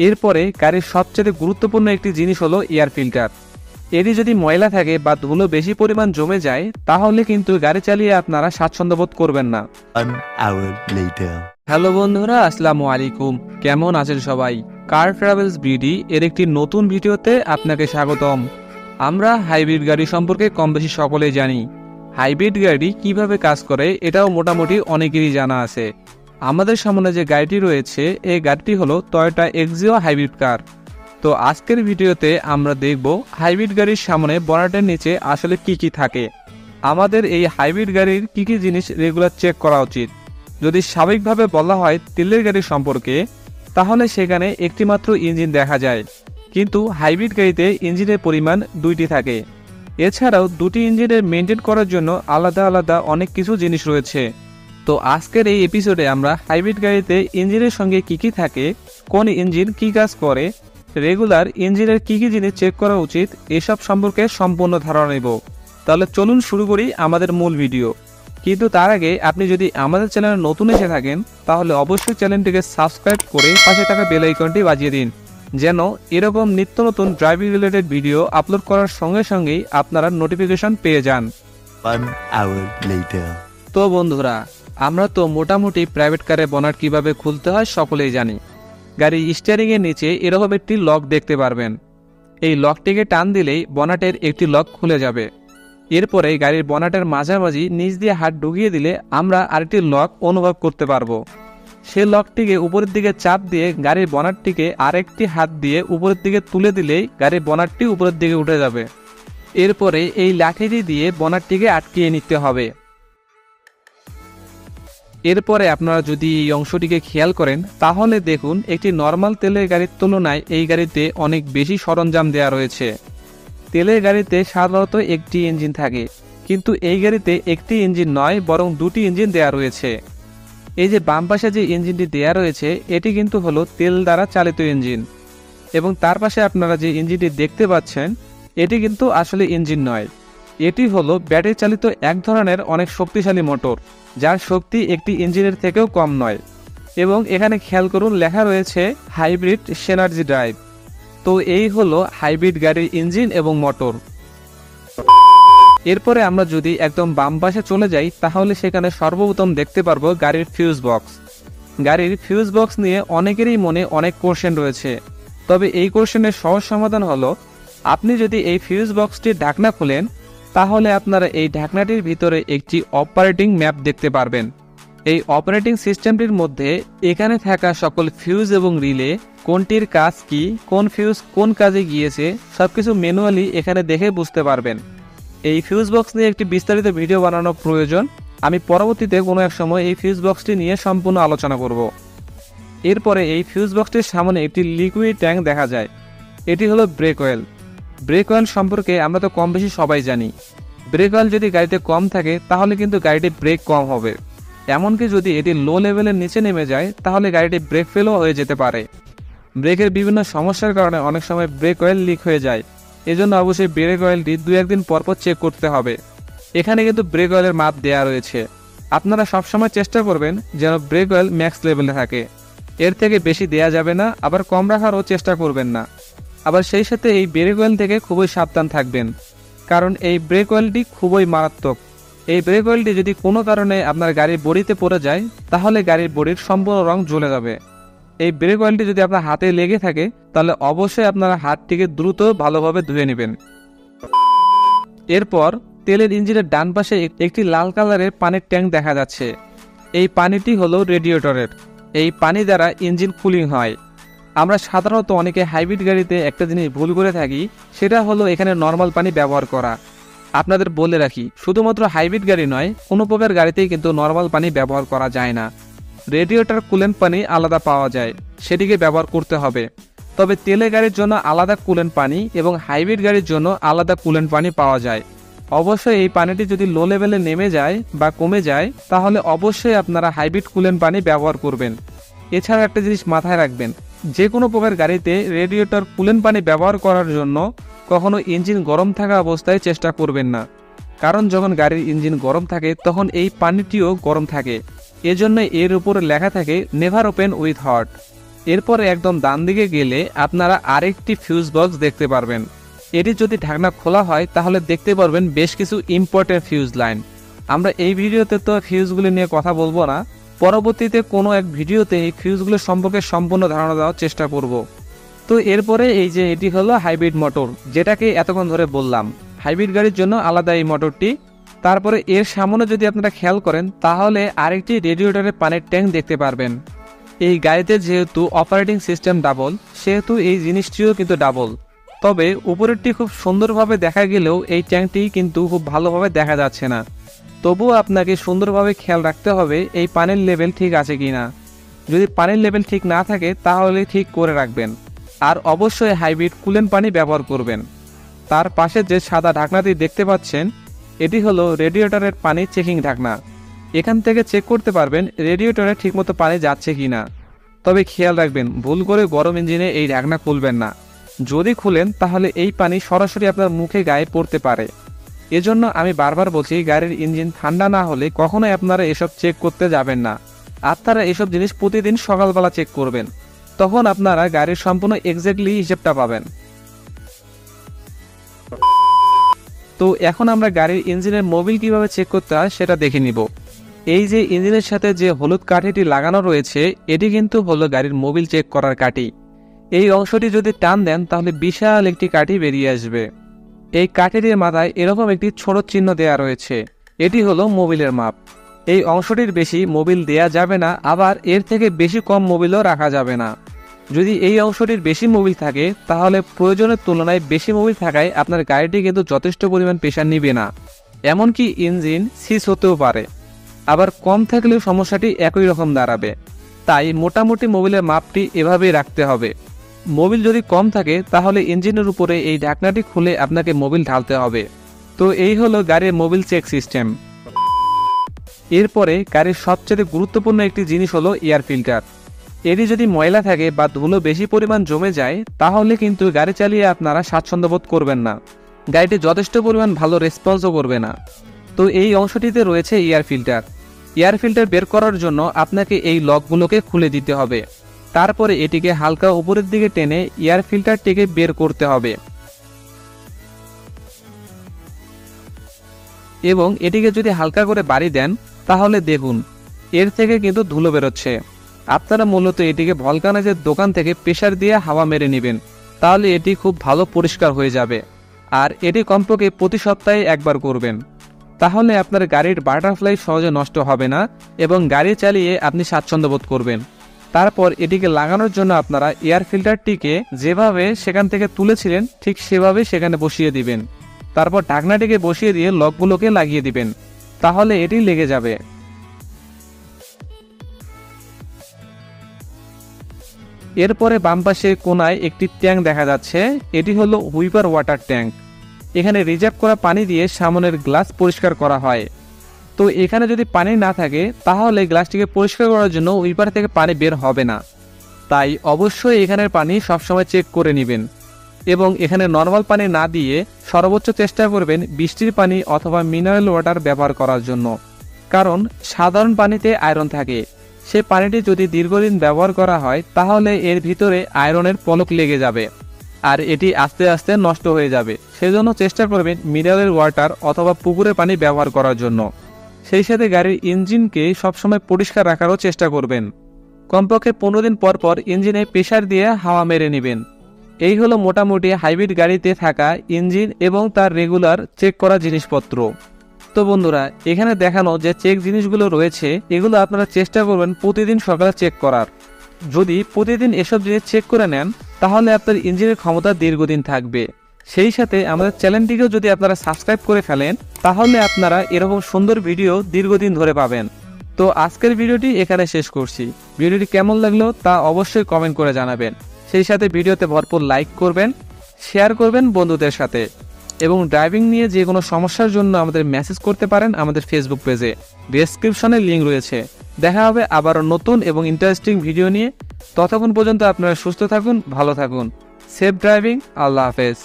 এরপরে গাড়ির সবচেয়ে গুরুত্বপূর্ণ একটি জিনিস হলো এয়ার ফিল্টার। এটি যদি ময়লা থাকে বা ধুলো বেশি পরিমাণ জমে যায় তাহলে কিন্তু গাড়ি চালিয়ে আপনারা স্বাচ্ছন্দ্য বোধ করবেন না। হ্যালো বন্ধুরা, আসসালামু আলাইকুম। কেমন আছেন সবাই? কার ট্রাভেলস বিডি এর একটি নতুন ভিডিওতে আপনাকে স্বাগতম। আমরা হাইব্রিড গাড়ি সম্পর্কে কম বেশি সকলেই জানি। হাইব্রিড গাড়ি কিভাবে কাজ করে এটাও মোটামুটি অনেকেরই জানা আছে। আমাদের সামনে যে গাড়িটি রয়েছে এই গাড়িটি হলো টয়োটা এক্সিও হাইব্রিড কার। তো আজকের ভিডিওতে আমরা দেখব হাইব্রিড গাড়ির সামনে বনেটের নিচে আসলে কি থাকে। আমাদের এই হাইব্রিড গাড়ির কি জিনিস রেগুলার চেক করা উচিত। যদি স্বাভাবিকভাবে বলা হয় তেলের গাড়ি সম্পর্কে, তাহলে সেখানে একটি মাত্র ইঞ্জিন দেখা যায়, কিন্তু হাইব্রিড গাড়িতে ইঞ্জিনের পরিমাণ দুইটি থাকে। এছাড়াও দুটি ইঞ্জিনের মেনটেন করার জন্য আলাদা আলাদা অনেক কিছু জিনিস রয়েছে। তো আজকের এই এপিসোডে আমরা হাইব্রিড গাড়িতে ইঞ্জিনের সঙ্গে কি থাকে, কোন ইঞ্জিন কি কাজ করে, রেগুলার ইঞ্জিনের কি জিনিস চেক করা উচিত, এসব সম্পর্কে সম্পূর্ণ ধারণা নেব। তাহলে চলুন শুরু করি আমাদের মূল ভিডিও। কিন্তু তার আগে আপনি যদি আমাদের চ্যানেলে নতুন এসে থাকেন তাহলে অবশ্যই চ্যানেলটিকে সাবস্ক্রাইব করে পাশে থাকা বেল আইকনটি বাজিয়ে দিন, যেন এরকম নিত্য নতুন ড্রাইভিং রিলেটেড ভিডিও আপলোড করার সঙ্গে সঙ্গেই আপনারা নোটিফিকেশন পেয়ে যান। তো বন্ধুরা, আমরা তো মোটামুটি প্রাইভেট কারে বনেট কিভাবে খুলতে হয় সকলেই জানি। গাড়ির স্টিয়ারিং এর নিচে এরকম একটি লক দেখতে পারবেন। এই লকটিকে টান দিলেই বনেটের একটি লক খুলে যাবে। এরপরে গাড়ির বনেটের মাঝামাঝি নিচ দিয়ে হাত ঢুকিয়ে দিলে আমরা আরেকটি লক অনুভব করতে পারবো। সেই লকটিকে উপরের দিকে চাপ দিয়ে গাড়ির বনেটটিকে আরেকটি হাত দিয়ে উপরের দিকে তুলে দিলেই গাড়ির বনেটটি উপরের দিকে উঠে যাবে। এরপরে এই লাঠিটি দিয়ে বনেটটিকে আটকিয়ে নিতে হবে। এরপরে আপনারা যদি এই অংশটিকে খেয়াল করেন তাহলে দেখুন একটি নর্মাল তেলের গাড়ির তুলনায় এই গাড়িতে অনেক বেশি সরঞ্জাম দেওয়া রয়েছে। তেলের গাড়িতে সাধারণত একটি ইঞ্জিন থাকে, কিন্তু এই গাড়িতে একটি ইঞ্জিন নয় বরং দুটি ইঞ্জিন দেওয়া রয়েছে। এই যে বাম পাশে যে ইঞ্জিনটি দেওয়া রয়েছে এটি কিন্তু হলো তেল দ্বারা চালিত ইঞ্জিন, এবং তার পাশে আপনারা যে ইঞ্জিনটি দেখতে পাচ্ছেন এটি কিন্তু আসলে ইঞ্জিন নয়, এটি হলো ব্যাটারি চালিত এক ধরনের অনেক শক্তিশালী মোটর, যার শক্তি একটি ইঞ্জিনের থেকেও কম নয়। এবং এখানে খেয়াল করুন লেখা রয়েছে হাইব্রিড সেনার্জি ড্রাইভ। তো এই হলো হাইব্রিড গাড়ির ইঞ্জিন এবং মোটর। এরপরে আমরা যদি একদম বাম পাশে চলে যাই তাহলে সেখানে সর্বপ্রথম দেখতে পারবো গাড়ির ফিউজ বক্স। গাড়ির ফিউজ বক্স নিয়ে অনেকেরই মনে অনেক কোশ্চেন রয়েছে, তবে এই কোশ্চেনের সহজ সমাধান হলো আপনি যদি এই ফিউজ বক্সটির ঢাকনা খুলেন তাহলে আপনারা এই ঢাকনাটির ভিতরে একটি অপারেটিং ম্যাপ দেখতে পারবেন। এই অপারেটিং সিস্টেমটির মধ্যে এখানে থাকা সকল ফিউজ এবং রিলে, কোনটির কাজ কি, কোন ফিউজ কোন কাজে গিয়েছে, সবকিছু ম্যানুয়ালি এখানে দেখে বুঝতে পারবেন। এই ফিউজ বক্স নিয়ে একটি বিস্তারিত ভিডিও বানানো প্রয়োজন। আমি পরবর্তীতে কোনো এক সময় এই ফিউজ বক্সটি নিয়ে সম্পূর্ণ আলোচনা করব। এরপরে এই ফিউজ বক্সটির সামনে একটি লিকুইড ট্যাঙ্ক দেখা যায়। এটি হলো ব্রেক অয়েল। ব্রেক অয়েল সম্পর্কে আমরা তো কম বেশি সবাই জানি। ব্রেক অয়েল যদি গাড়িতে কম থাকে তাহলে কিন্তু গাড়িটি ব্রেক কম হবে। এমনকি যদি এটি লো লেভেলের নিচে নেমে যায় তাহলে গাড়িটি ব্রেক ফেলও হয়ে যেতে পারে। ব্রেকের বিভিন্ন সমস্যার কারণে অনেক সময় ব্রেক অয়েল লিক হয়ে যায়। এজন্য অবশ্যই ব্রেক অয়েলটি 2-1 দিন পরপর চেক করতে হবে। এখানে কিন্তু ব্রেক অয়েলের মাপ দেওয়া রয়েছে। আপনারা সবসময় চেষ্টা করবেন যেন ব্রেক অয়েল ম্যাক্স লেভেলে থাকে, এর থেকে বেশি দেয়া যাবে না, আবার কম রাখারও চেষ্টা করবেন না। আবার সেই সাথে এই ব্রেক অয়েল থেকে খুবই সাবধান থাকবেন, কারণ এই ব্রেক অয়েলটি খুবই মারাত্মক। এই ব্রেক অয়েলটি যদি কোনো কারণে আপনার গাড়ির বডিতে পড়ে যায় তাহলে গাড়ির বডির সম্পূর্ণ রং জ্বলে যাবে। এই ব্রেক অয়েলটি যদি আপনার হাতে লেগে থাকে তাহলে অবশ্যই আপনারা হাতটিকে দ্রুত ভালোভাবে ধুয়ে নেবেন। এরপর তেলের ইঞ্জিনের ডান পাশে একটি লাল কালারের পানির ট্যাঙ্ক দেখা যাচ্ছে। এই পানিটি হলো রেডিয়েটরের। এই পানি দ্বারা ইঞ্জিন কুলিং হয়। আমরা সাধারণত অনেকে হাইব্রিড গাড়িতে একটা জিনিস ভুল করে থাকি, সেটা হলো এখানে নর্মাল পানি ব্যবহার করা। আপনাদের বলে রাখি, শুধুমাত্র হাইব্রিড গাড়ি নয়, কোনো প্রকার গাড়িতেই কিন্তু নর্মাল পানি ব্যবহার করা যায় না। রেডিয়েটর কুলেন্ট পানি আলাদা পাওয়া যায়, সেটিকে ব্যবহার করতে হবে। তবে তেলের গাড়ির জন্য আলাদা কুলেন্ট পানি এবং হাইব্রিড গাড়ির জন্য আলাদা কুলেন্ট পানি পাওয়া যায়। অবশ্যই এই পানিটি যদি লো লেভেলে নেমে যায় বা কমে যায় তাহলে অবশ্যই আপনারা হাইব্রিড কুলেন্ট পানি ব্যবহার করবেন। এছাড়া একটা জিনিস মাথায় রাখবেন, যে কোনো প্রকার গাড়িতে রেডিয়েটর কুলেন্ট পানি ব্যবহার করার জন্য কখনো ইঞ্জিন গরম থাকা অবস্থায় চেষ্টা করবেন না, কারণ যখন গাড়ির ইঞ্জিন গরম থাকে তখন এই পানিটিও গরম থাকে। এজন্য এর উপরে লেখা থাকে নেভার ওপেন উইথ হট। এরপরে একদম ডান দিকে গেলে আপনারা আরেকটি ফিউজ বক্স দেখতে পারবেন। এটি যদি ঢাকনা খোলা হয় তাহলে দেখতে পারবেন বেশ কিছু ইম্পর্টেন্ট ফিউজ লাইন। আমরা এই ভিডিওতে তো ফিউজগুলি নিয়ে কথা বলবো না, পরবর্তীতে কোনো এক ভিডিওতে এই ফিউজগুলো সম্পর্কে সম্পূর্ণ ধারণা দেওয়ার চেষ্টা করব। তো এরপরে এই যে এটি হলো হাইব্রিড মোটর, যেটাকে এতক্ষণ ধরে বললাম হাইব্রিড গাড়ির জন্য আলাদা এই মোটরটি। তারপরে এর সামনে যদি আপনারা খেয়াল করেন তাহলে আরেকটি রেডিয়েটরের পানির ট্যাঙ্ক দেখতে পারবেন। এই গাড়িতে যেহেতু অপারেটিং সিস্টেম ডাবল, সেহেতু এই জিনিসটিও কিন্তু ডাবল। তবে উপরেরটি খুব সুন্দরভাবে দেখা গেলেও এই ট্যাঙ্কটি কিন্তু খুব ভালোভাবে দেখা যাচ্ছে না। তবুও আপনাকে সুন্দরভাবে খেয়াল রাখতে হবে এই পানির লেভেল ঠিক আছে কিনা। যদি পানির লেভেল ঠিক না থাকে তাহলে ঠিক করে রাখবেন। আর অবশ্যই হাইব্রিড কুলেন্ট পানি ব্যবহার করবেন। তার পাশে যে সাদা ঢাকনাটি দেখতে পাচ্ছেন, এটি হলো রেডিয়েটরের পানি চেকিং ঢাকনা। এখান থেকে চেক করতে পারবেন রেডিয়েটরে ঠিকমতো পানি যাচ্ছে কিনা। তবে খেয়াল রাখবেন ভুল করে গরম ইঞ্জিনে এই ঢাকনা খুলবেন না। যদি খুলেন তাহলে এই পানি সরাসরি আপনার মুখে গায়ে পড়তে পারে। এজন্য আমি বারবার বলছি গাড়ির ইঞ্জিন ঠান্ডা না হলে কখনোই আপনারা এসব চেক করতে যাবেন না। আপনারা এসব জিনিস প্রতিদিন সকালবেলা চেক করবেন, তখন আপনারা গাড়ির সম্পূর্ণ এক্স্যাক্টলি হিসেবটা পাবেন। তো এখন আমরা গাড়ির ইঞ্জিনের মোবিল কিভাবে চেক করতে হয় সেটা দেখে নিব। এই যে ইঞ্জিনের সাথে যে হলুদ কাঠিটি লাগানো রয়েছে, এটি কিন্তু হলো গাড়ির মোবিল চেক করার কাঠি। এই অংশটি যদি টান দেন তাহলে বিশাল একটি কাঠি বেরিয়ে আসবে। এই কাঠিটির মাথায় এরকম একটি ছোট চিহ্ন দেয়া রয়েছে, এটি হলো মোবিলের মাপ। এই অংশটির বেশি মোবিল দেয়া যাবে না, আবার এর থেকে বেশি কম মোবিলও রাখা যাবে না। যদি এই অংশটির বেশি মোবিল থাকে তাহলে প্রয়োজনের তুলনায় বেশি মোবিল থাকায় আপনার গাড়িটি কিন্তু যথেষ্ট পরিমাণ প্রেসার নিবে না, এমনকি ইঞ্জিন সিজ হতেও পারে। আবার কম থাকলেও সমস্যাটি একই রকম দাঁড়াবে। তাই মোটামুটি মোবিলের মাপটি এভাবেই রাখতে হবে। মোবিল যদি কম থাকে তাহলে ইঞ্জিনের উপরে এই ঢাকনাটি খুলে আপনাকে মোবিল ঢালতে হবে। তো এই হলো গাড়ির মোবিল চেক সিস্টেম। এরপরে গাড়ির সবচেয়ে গুরুত্বপূর্ণ একটি জিনিস হলো এয়ার ফিল্টার। এটি যদি ময়লা থাকে বা ধুলো বেশি পরিমাণ জমে যায় তাহলে কিন্তু গাড়ি চালিয়ে আপনারা স্বাচ্ছন্দ্য বোধ করবেন না, গাড়িটি যথেষ্ট পরিমাণ ভালো রেসপন্সও করবে না। তো এই অংশটিতে রয়েছে এয়ার ফিল্টার। এয়ার ফিল্টার বের করার জন্য আপনাকে এই লকগুলোকে খুলে দিতে হবে। তারপরে এটিকে হালকা উপরের দিকে টেনে এয়ার ফিল্টারটিকে বের করতে হবে এবং এটিকে যদি হালকা করে বাড়ি দেন তাহলে দেখুন এর থেকে কিন্তু ধুলো বেরোচ্ছে। আপনারা মূলত এটিকে ভলকানাইজের দোকান থেকে প্রেসার দিয়ে হাওয়া মেরে নেবেন, তাহলে এটি খুব ভালো পরিষ্কার হয়ে যাবে। আর এটি কমপক্ষে প্রতি সপ্তাহে একবার করবেন, তাহলে আপনার গাড়ির বাটারফ্লাই সহজে নষ্ট হবে না এবং গাড়ি চালিয়ে আপনি স্বাচ্ছন্দ্য বোধ করবেন। তারপর এটিকে লাগানোর জন্য আপনারা এয়ার ফিল্টারটিকে যেভাবে সেখান থেকে তুলেছিলেন ঠিক সেভাবে সেখানে বসিয়ে দিবেন। তারপর ঢাকনাটিকে বসিয়ে দিয়ে লকগুলোকে লাগিয়ে দিবেন, তাহলে এটি লেগে যাবে। এরপরে বাম পাশে কোনায় একটি ট্যাঙ্ক দেখা যাচ্ছে, এটি হলো হুইপার ওয়াটার ট্যাঙ্ক। এখানে রিজার্ভ করা পানি দিয়ে সামনের গ্লাস পরিষ্কার করা হয়। তো এখানে যদি পানি না থাকে তাহলে গ্লাসটিকে পরিষ্কার করার জন্য হুইপার থেকে পানি বের হবে না। তাই অবশ্যই এখানের পানি সবসময় চেক করে নেবেন এবং এখানে নর্মাল পানি না দিয়ে সর্বোচ্চ চেষ্টা করবেন বৃষ্টির পানি অথবা মিনারেল ওয়াটার ব্যবহার করার জন্য, কারণ সাধারণ পানিতে আয়রন থাকে। সে পানিটি যদি দীর্ঘদিন ব্যবহার করা হয় তাহলে এর ভিতরে আয়রনের পলক লেগে যাবে আর এটি আস্তে আস্তে নষ্ট হয়ে যাবে। সেজন্য চেষ্টা করবেন মিনারেল ওয়াটার অথবা পুকুরের পানি ব্যবহার করার জন্য। সেই সাথে গাড়ির ইঞ্জিনকে সবসময় পরিষ্কার রাখারও চেষ্টা করবেন। কমপক্ষে 15 দিন পর পর ইঞ্জিনে প্রেসার দিয়ে হাওয়া মেরে নেবেন। এই হলো মোটামুটি হাইব্রিড গাড়িতে থাকা ইঞ্জিন এবং তার রেগুলার চেক করা জিনিসপত্র। তো বন্ধুরা, এখানে দেখানো যে চেক জিনিসগুলো রয়েছে এগুলো আপনারা চেষ্টা করবেন প্রতিদিন সকালে চেক করার। যদি প্রতিদিন এসব জিনিস চেক করে নেন তাহলে আপনার ইঞ্জিনের ক্ষমতা দীর্ঘদিন থাকবে। সেই সাথে আমাদের চ্যানেলটিকেও যদি আপনারা সাবস্ক্রাইব করে ফেলেন তাহলে আপনারা এরকম সুন্দর ভিডিও দীর্ঘদিন ধরে পাবেন। তো আজকের ভিডিওটি এখানে শেষ করছি। ভিডিওটি কেমন লাগলো তা অবশ্যই কমেন্ট করে জানাবেন। সেই সাথে ভিডিওতে ভরপুর লাইক করবেন, শেয়ার করবেন বন্ধুদের সাথে এবং ড্রাইভিং নিয়ে যে কোনো সমস্যার জন্য আমাদের মেসেজ করতে পারেন আমাদের ফেসবুক পেজে, ডেসক্রিপশনে লিঙ্ক রয়েছে। দেখা হবে আবারও নতুন এবং ইন্টারেস্টিং ভিডিও নিয়ে। ততক্ষণ পর্যন্ত আপনারা সুস্থ থাকুন, ভালো থাকুন। Safe driving. আল্লাহ হাফেজ।